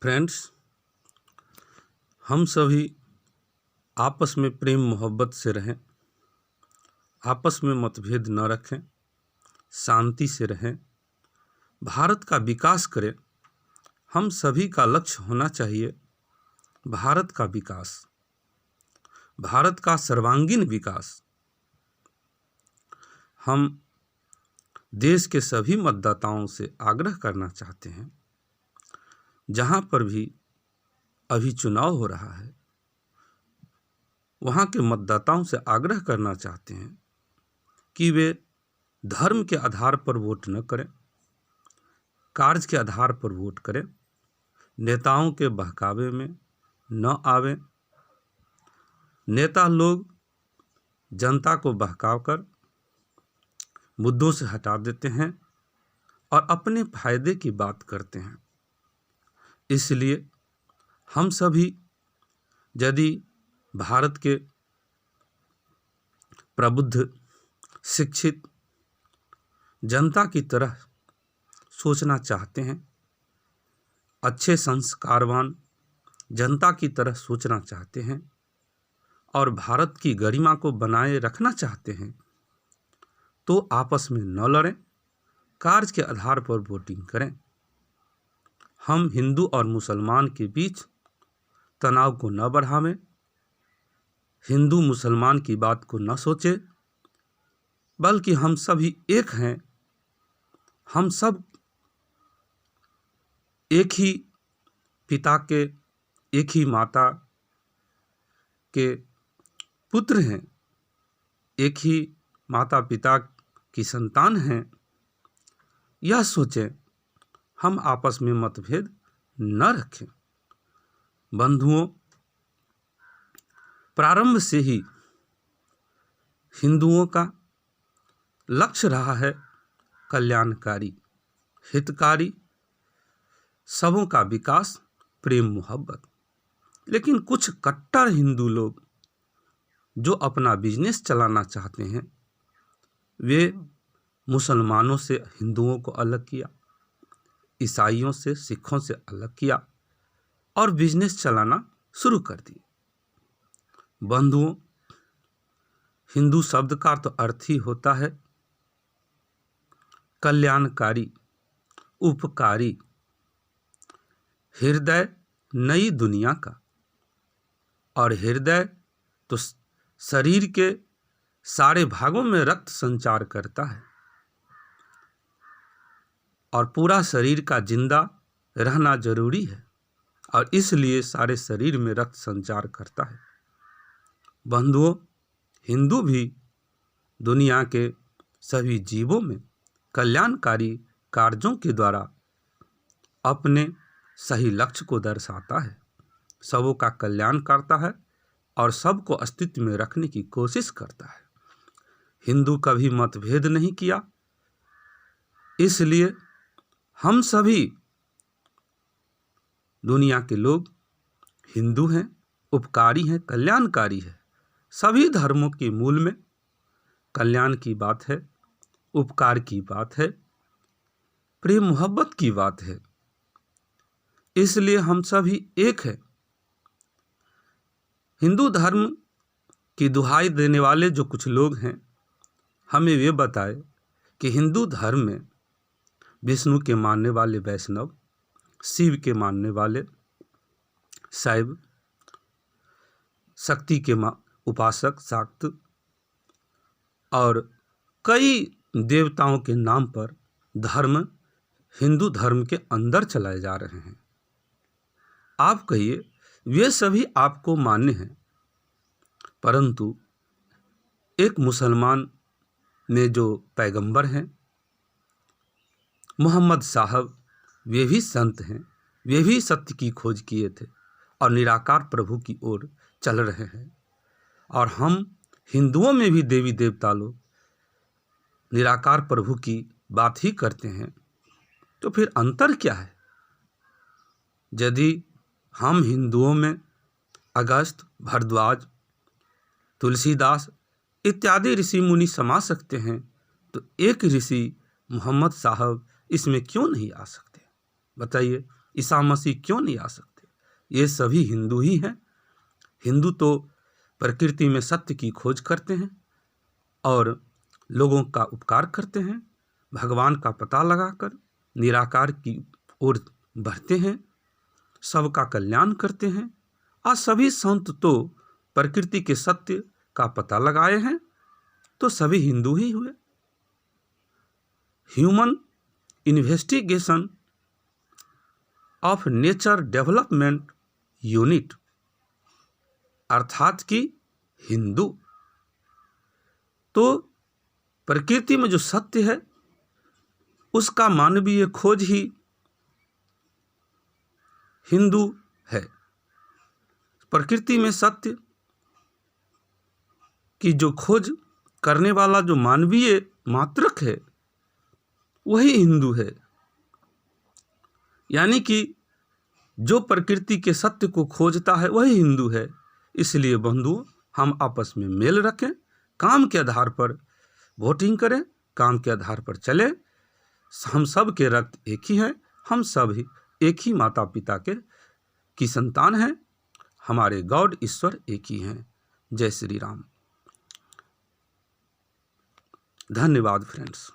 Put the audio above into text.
Friends, हम सभी आपस में प्रेम मोहब्बत से रहें, आपस में मतभेद न रखें, शांति से रहें, भारत का विकास करें। हम सभी का लक्ष्य होना चाहिए भारत का विकास, भारत का सर्वांगीण विकास। हम देश के सभी मतदाताओं से आग्रह करना चाहते हैं, जहां पर भी अभी चुनाव हो रहा है, वहां के मतदाताओं से आग्रह करना चाहते हैं कि वे धर्म के आधार पर वोट न करें, कार्य के आधार पर वोट करें, नेताओं के बहकावे में न आवें। नेता लोग जनता को बहकाकर मुद्दों से हटा देते हैं और अपने फायदे की बात करते हैं। इसलिए हम सभी यदि भारत के प्रबुद्ध, शिक्षित जनता की तरह सोचना चाहते हैं, अच्छे संस्कारवान जनता की तरह सोचना चाहते हैं और भारत की गरिमा को बनाए रखना चाहते हैं, तो आपस में न लड़ें, कार्य के आधार पर वोटिंग करें। हम हिंदू और मुसलमान के बीच तनाव को न बढ़ावें, हिंदू मुसलमान की बात को न सोचें, बल्कि हम सभी एक हैं। हम सब एक ही पिता के, एक ही माता के पुत्र हैं, एक ही माता पिता की संतान हैं। यह सोचें, हम आपस में मतभेद न रखें। बंधुओं, प्रारंभ से ही हिंदुओं का लक्ष्य रहा है कल्याणकारी, हितकारी, सबों का विकास, प्रेम मोहब्बत। लेकिन कुछ कट्टर हिंदू लोग जो अपना बिजनेस चलाना चाहते हैं, वे मुसलमानों से हिंदुओं को अलग किया, ईसाइयों से, सिखों से अलग किया और बिजनेस चलाना शुरू कर दिए। बंधुओं, हिंदू शब्द का तो अर्थ ही होता है कल्याणकारी, उपकारी, हृदय नई दुनिया का। और हृदय तो शरीर के सारे भागों में रक्त संचार करता है और पूरा शरीर का जिंदा रहना जरूरी है और इसलिए सारे शरीर में रक्त संचार करता है। बंधुओं, हिंदू भी दुनिया के सभी जीवों में कल्याणकारी कार्यों के द्वारा अपने सही लक्ष्य को दर्शाता है, सबों का कल्याण करता है और सबको अस्तित्व में रखने की कोशिश करता है। हिंदू कभी मतभेद नहीं किया, इसलिए हम सभी दुनिया के लोग हिंदू हैं, उपकारी हैं, कल्याणकारी है। सभी धर्मों के मूल में कल्याण की बात है, उपकार की बात है, प्रेम मोहब्बत की बात है। इसलिए हम सभी एक हैं। हिंदू धर्म की दुहाई देने वाले जो कुछ लोग हैं, हमें वे बताए कि हिंदू धर्म में विष्णु के मानने वाले वैष्णव, शिव के मानने वाले शैव, शक्ति के उपासक शाक्त और कई देवताओं के नाम पर धर्म हिंदू धर्म के अंदर चलाए जा रहे हैं। आप कहिए, वे सभी आपको मान्य हैं, परंतु एक मुसलमान में जो पैगंबर हैं मोहम्मद साहब, वे भी संत हैं, वे भी सत्य की खोज किए थे और निराकार प्रभु की ओर चल रहे हैं। और हम हिंदुओं में भी देवी देवता लोग निराकार प्रभु की बात ही करते हैं, तो फिर अंतर क्या है? यदि हम हिंदुओं में अगस्त, भारद्वाज, तुलसीदास इत्यादि ऋषि मुनि समा सकते हैं, तो एक ऋषि मोहम्मद साहब इसमें क्यों नहीं आ सकते? बताइए। ईसा मसीह क्यों नहीं आ सकते? ये सभी हिंदू ही हैं। हिंदू तो प्रकृति में सत्य की खोज करते हैं और लोगों का उपकार करते हैं, भगवान का पता लगाकर निराकार की ओर बढ़ते हैं, सबका कल्याण करते हैं। और सभी संत तो प्रकृति के सत्य का पता लगाए हैं, तो सभी हिंदू ही हुए। Human investigation of nature development unit अर्थात कि हिंदू तो प्रकृति में जो सत्य है उसका मानवीय खोज ही हिंदू है। प्रकृति में सत्य की जो खोज करने वाला जो मानवीय मात्रक है वही हिंदू है। यानी कि जो प्रकृति के सत्य को खोजता है वही हिंदू है। इसलिए बंधुओं, हम आपस में मेल रखें, काम के आधार पर वोटिंग करें, काम के आधार पर चले। हम सब के रक्त एक ही हैं, हम सब ही एक ही माता पिता की संतान हैं, हमारे गॉड ईश्वर एक ही हैं। जय श्री राम। धन्यवाद फ्रेंड्स।